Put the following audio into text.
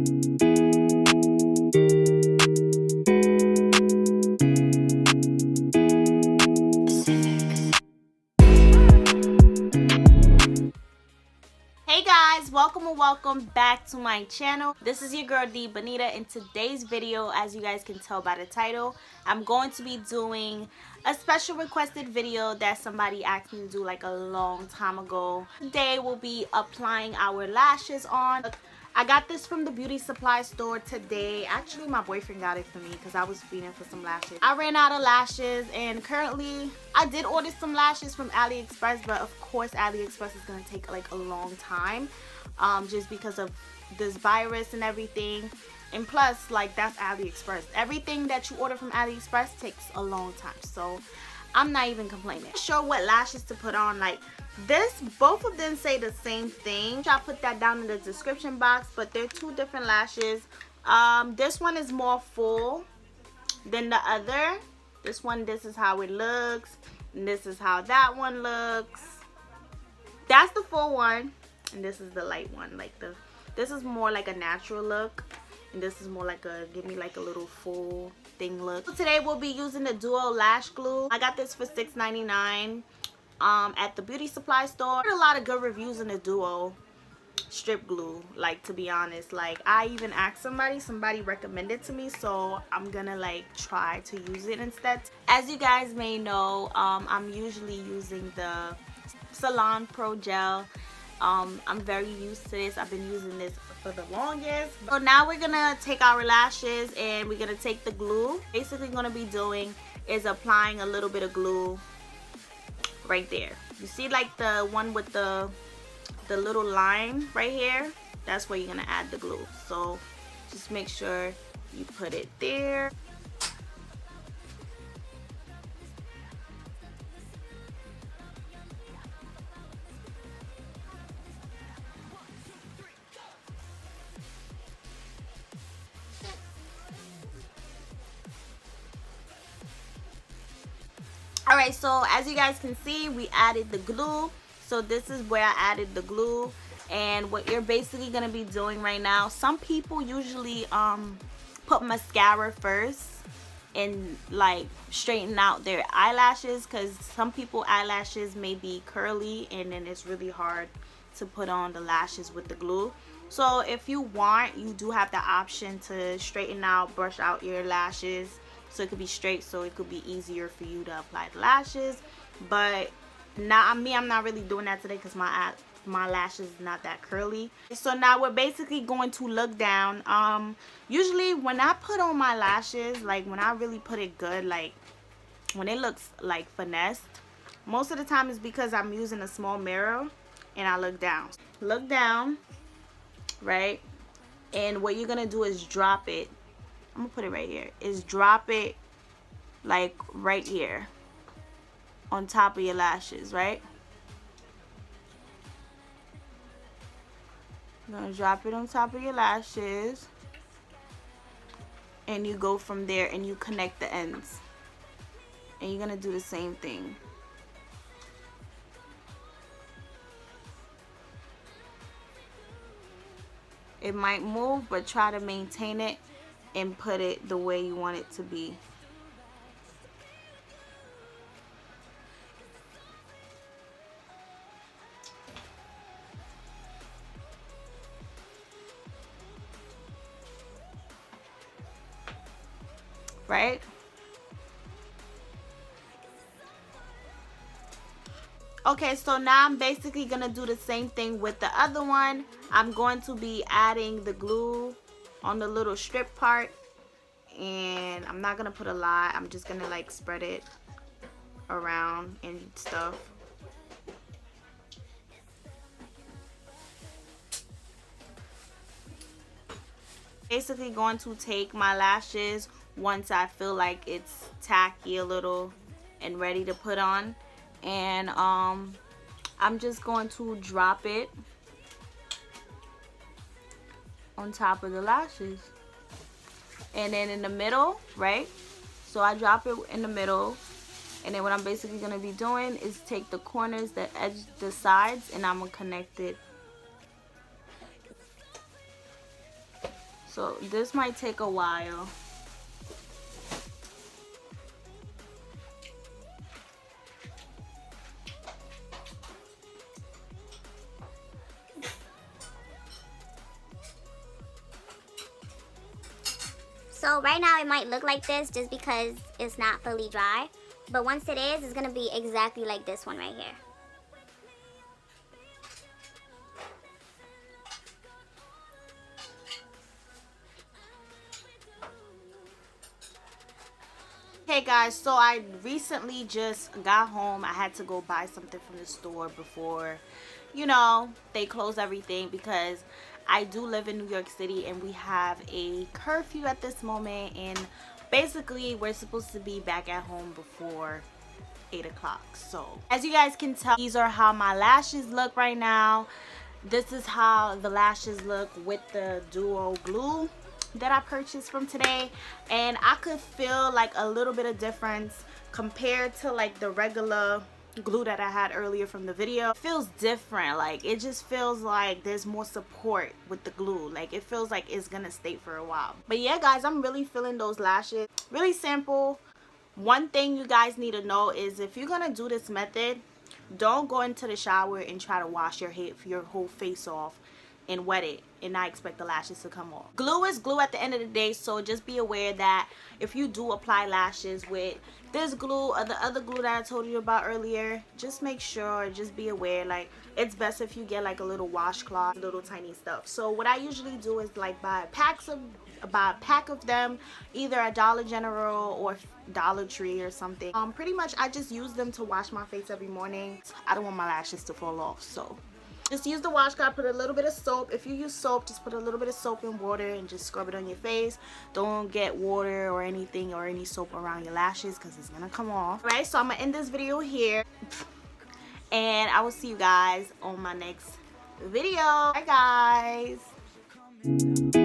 Hey guys, welcome back to my channel. This is your girl D Bonita. In today's video, as you guys can tell by the title, I'm going to be doing a special requested video that somebody asked me to do like a long time ago. Today we'll be applying our lashes on. I got this from the beauty supply store today. Actually, my boyfriend got it for me because I was feeding for some lashes. I ran out of lashes, and currently I did order some lashes from AliExpress, but of course AliExpress is going to take like a long time just because of this virus and everything. And plus, like, that's AliExpress. Everything that you order from AliExpress takes a long time, so I'm not even complaining. Not sure what lashes to put on. Like this, both of them say the same thing. I'll put that down in the description box, but they're two different lashes. This one is more full than the other. This one, this is how it looks, and this is how that one looks. That's the full one, and this is the light one. Like this is more like a natural look, and this is more like a give me like a little full thing look. So today we'll be using the Duo Lash Glue. I got this for $6.99 at the beauty supply store. I heard a lot of good reviews in the Duo strip glue, like, to be honest. Like, I even asked somebody recommended to me, so I'm gonna like try to use it instead. As you guys may know, I'm usually using the Salon Pro Gel. I'm very used to this. I've been using this for the longest. So now we're gonna take our lashes and we're gonna take the glue. Basically gonna be doing is applying a little bit of glue right there. You see, like the one with the little line right here? That's where you're gonna add the glue. So just make sure you put it there. Alright, so as you guys can see, we added the glue. So this is where I added the glue. And what you're basically going to be doing right now, some people usually put mascara first and like straighten out their eyelashes, because some people eyelashes may be curly and then it's really hard to put on the lashes with the glue. So if you want, you do have the option to straighten out, brush out your lashes so it could be straight, so it could be easier for you to apply the lashes. But now I'm not really doing that today because my lashes is not that curly. So now we're basically going to look down. Usually when I put on my lashes, like when I really put it good, like when it looks like finessed, most of the time is because I'm using a small mirror and I look down, right? And what you're gonna do is drop it. I'm gonna put it right here. Is drop it like right here on top of your lashes, right? You're gonna drop it on top of your lashes, and you go from there and you connect the ends, and you're gonna do the same thing. It might move, but try to maintain it and put it the way you want it to be. Right? Okay, so now I'm basically gonna do the same thing with the other one. I'm going to be adding the glue on the little strip part, and I'm not gonna put a lot. I'm just gonna like spread it around and stuff. Basically going to take my lashes once I feel like it's tacky a little and ready to put on, and I'm just going to drop it on top of the lashes, and then in the middle, right? So I drop it in the middle, and then what I'm basically going to be doing is take the corners, the edge, the sides, and I'm going to connect it. So this might take a while. So right now it might look like this just because it's not fully dry. But once it is, it's going to be exactly like this one right here. Hey guys, so I recently just got home. I had to go buy something from the store before, you know, they close everything, because I do live in New York City and we have a curfew at this moment, and basically we're supposed to be back at home before 8 o'clock. So as you guys can tell, these are how my lashes look right now. This is how the lashes look with the duo glue that I purchased from today, and I could feel like a little bit of difference compared to like the regular glue that I had earlier from the video. It feels different. Like, it just feels like there's more support with the glue. Like, it feels like it's gonna stay for a while. But yeah guys, I'm really feeling those lashes. Really simple. One thing you guys need to know is, if you're gonna do this method, don't go into the shower and try to wash your whole face off and wet it and not expect the lashes to come off. Glue is glue at the end of the day, so just be aware that if you do apply lashes with this glue or the other glue that I told you about earlier, just make sure, just be aware, like, it's best if you get like a little washcloth, little tiny stuff. So what I usually do is like buy a pack of them, either at Dollar General or Dollar Tree or something. Pretty much I just use them to wash my face every morning. I don't want my lashes to fall off, so just use the washcloth, put a little bit of soap. If you use soap, just put a little bit of soap in water and just scrub it on your face. Don't get water or anything or any soap around your lashes, because it's gonna come off. Alright, so I'm gonna end this video here, and I will see you guys on my next video. Bye guys.